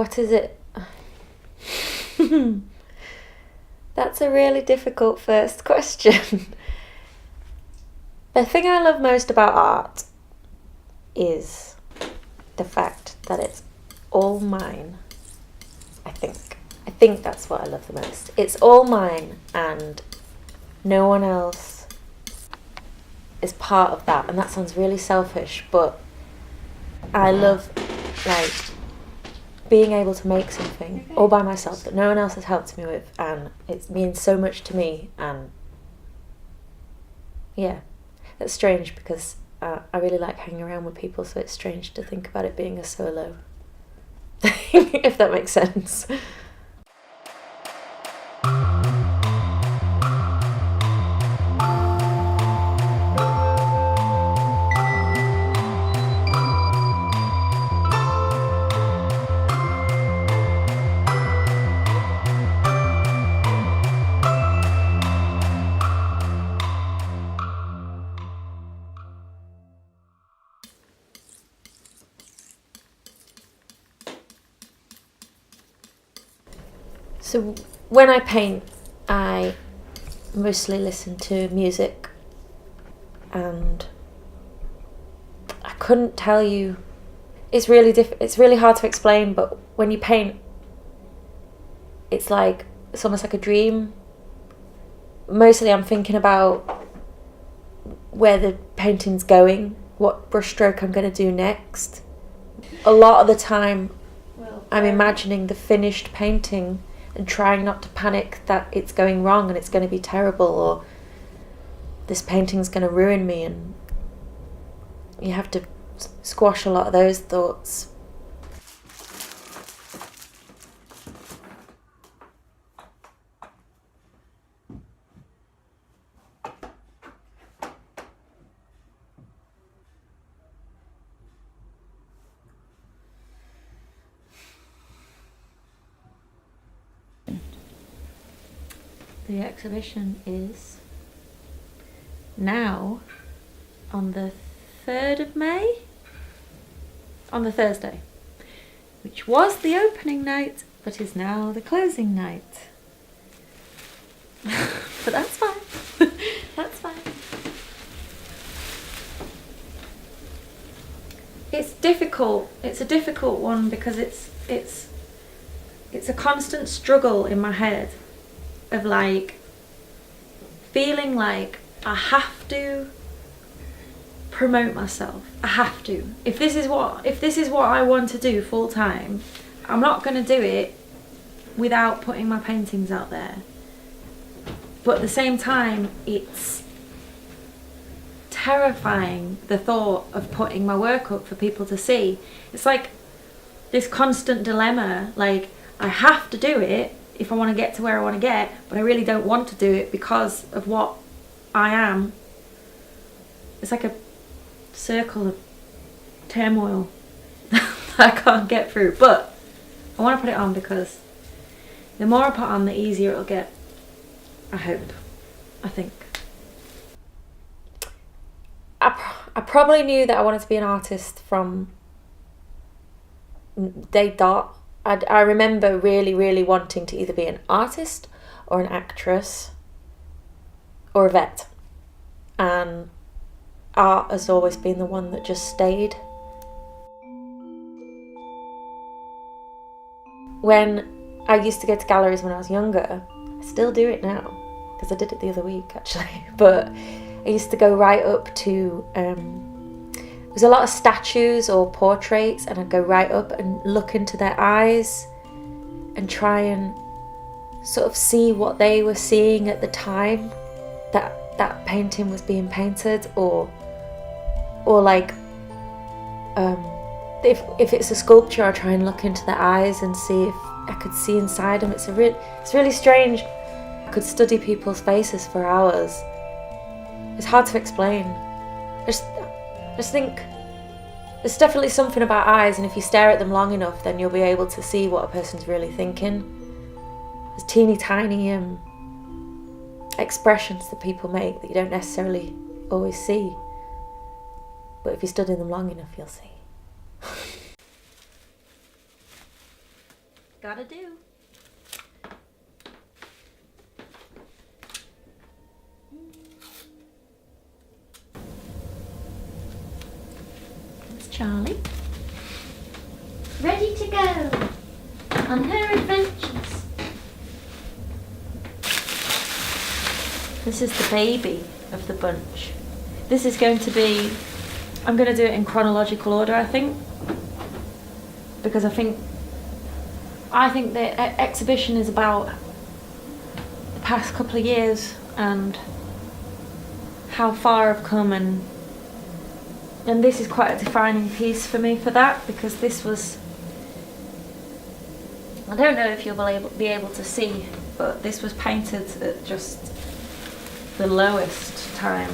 What is it? That's a really difficult first question. The thing I love most about art is the fact that it's all mine, I think. I think that's what I love the most. It's all mine and no one else is part of that. And that sounds really selfish, but I love, like, being able to make something all by myself that no one else has helped me with, and it means so much to me. And yeah, that's strange because I really like hanging around with people, so it's strange to think about it being a solo thing, if that makes sense. So when I paint, I mostly listen to music, and I couldn't tell you. It's really it's really hard to explain, but when you paint, it's almost like a dream. Mostly I'm thinking about where the painting's going, what brushstroke I'm going to do next. A lot of the time I'm imagining the finished painting and trying not to panic that it's going wrong and it's going to be terrible, or this painting's going to ruin me, and you have to squash a lot of those thoughts. The exhibition is now on the 3rd of May, on the Thursday, which was the opening night, but is now the closing night. But that's fine. That's fine. It's difficult. It's a difficult one because it's a constant struggle in my head of feeling like I have to promote myself. I have to. If this is what I want to do full time, I'm not going to do it without putting my paintings out there. But at the same time, it's terrifying, the thought of putting my work up for people to see. It's like this constant dilemma, I have to do it if I want to get to where I want to get, but I really don't want to do it because of what I am. It's like a circle of turmoil that I can't get through, but I want to put it on because the more I put on, the easier it'll get. I hope. I think. I probably knew that I wanted to be an artist from day dot. I remember really, really wanting to either be an artist or an actress or a vet. And art has always been the one that just stayed. When I used to go to galleries when I was younger, I still do it now, because I did it the other week actually, but I used to go right up to, there's a lot of statues or portraits, and I'd go right up and look into their eyes and try and sort of see what they were seeing at the time that painting was being painted, or if it's a sculpture, I try and look into their eyes and see if I could see inside them. It's really strange. I could study people's faces for hours. It's hard to explain. I just think there's definitely something about eyes, and if you stare at them long enough, then you'll be able to see what a person's really thinking. There's teeny tiny expressions that people make that you don't necessarily always see, but if you study them long enough, you'll see. gotta do. It's Charlie. Ready to go on her adventures. This is the baby of the bunch. This is going to be, I'm going to do it in chronological order, I think, because I think the exhibition is about the past couple of years and how far I've come, and this is quite a defining piece for me for that, because this was, I don't know if you'll be able to see, but this was painted at just the lowest time.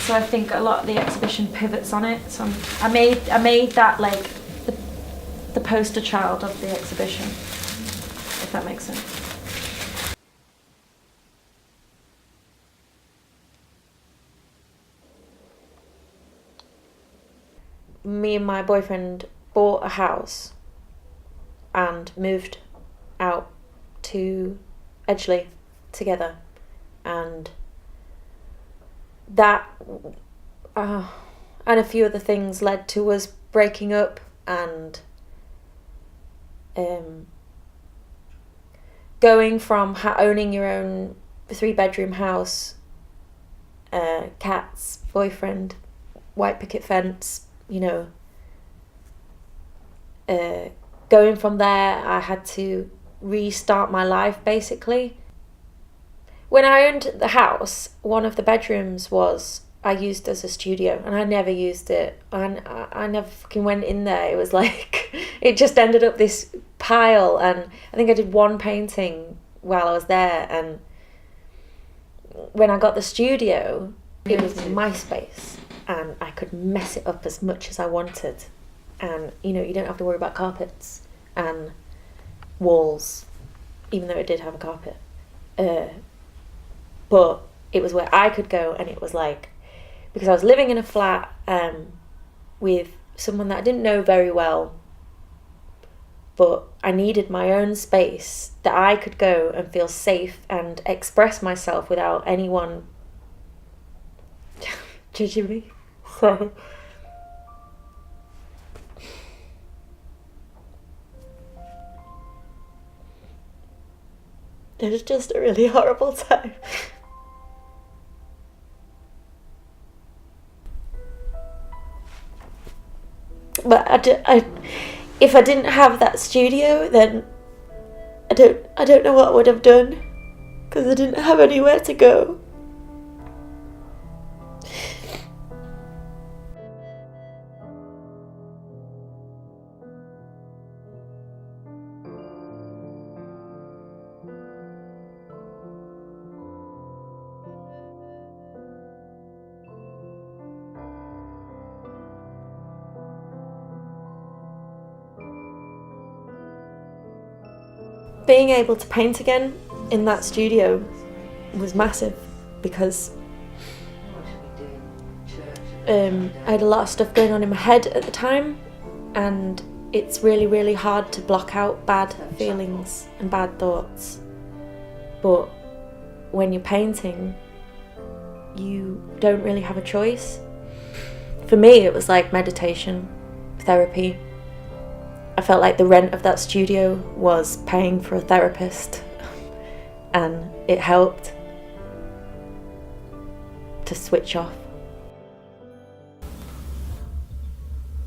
So I think a lot of the exhibition pivots on it. So I made that like the poster child of the exhibition, if that makes sense. Me and my boyfriend bought a house and moved out to Edgeley together, and that and a few other things led to us breaking up, and going from owning your own 3-bedroom house, cats, boyfriend, white picket fence, going from there, I had to restart my life basically. When I owned the house, one of the bedrooms I used as a studio, and I never used it. And I never fucking went in there. It was like, it just ended up this pile, and I think I did one painting while I was there. And when I got the studio, it was my space, and I could mess it up as much as I wanted. And, you don't have to worry about carpets and walls, even though it did have a carpet. But it was where I could go, and it was like, because I was living in a flat with someone that I didn't know very well, but I needed my own space that I could go and feel safe and express myself without anyone judging me. So it was just a really horrible time. But if I didn't have that studio, then I don't know what I would have done, because I didn't have anywhere to go. Being able to paint again in that studio was massive, because I had a lot of stuff going on in my head at the time, and it's really, really hard to block out bad feelings and bad thoughts. But when you're painting, you don't really have a choice. For me, it was like meditation, therapy. I felt like the rent of that studio was paying for a therapist, and it helped to switch off.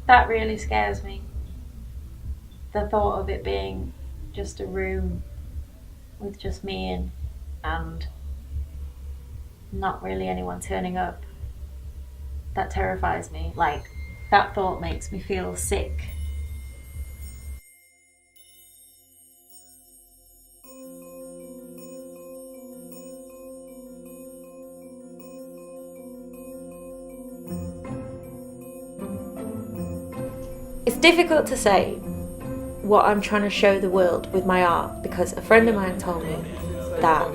That really scares me. The thought of it being just a room with just me in, and not really anyone turning up. That terrifies me. Like, that thought makes me feel sick. It's difficult to say what I'm trying to show the world with my art, because a friend of mine told me that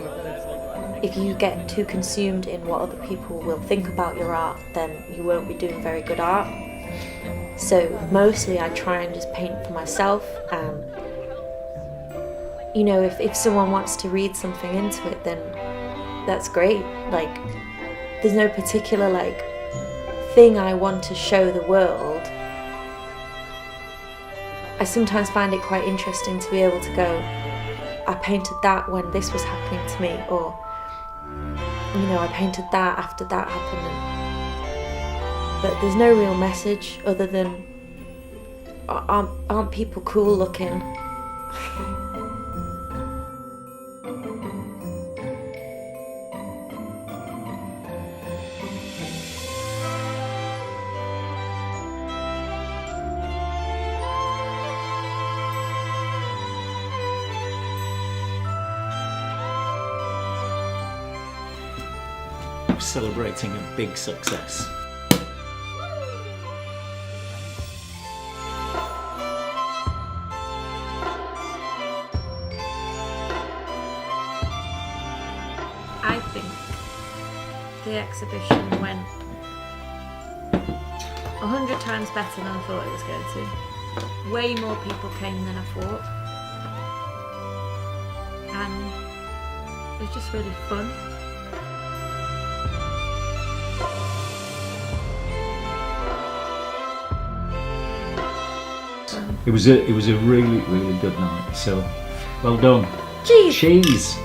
if you get too consumed in what other people will think about your art, then you won't be doing very good art. So mostly I try and just paint for myself, and you know, if someone wants to read something into it, then that's great. Like, there's no particular like thing I want to show the world. I sometimes find it quite interesting to be able to go, I painted that when this was happening to me, or you know, I painted that after that happened. But there's no real message other than, aren't people cool looking? Celebrating a big success. I think the exhibition went 100 times better than I thought it was going to. Way more people came than I thought, and it was just really fun. It was a really good night. So well done. Cheese. Cheese.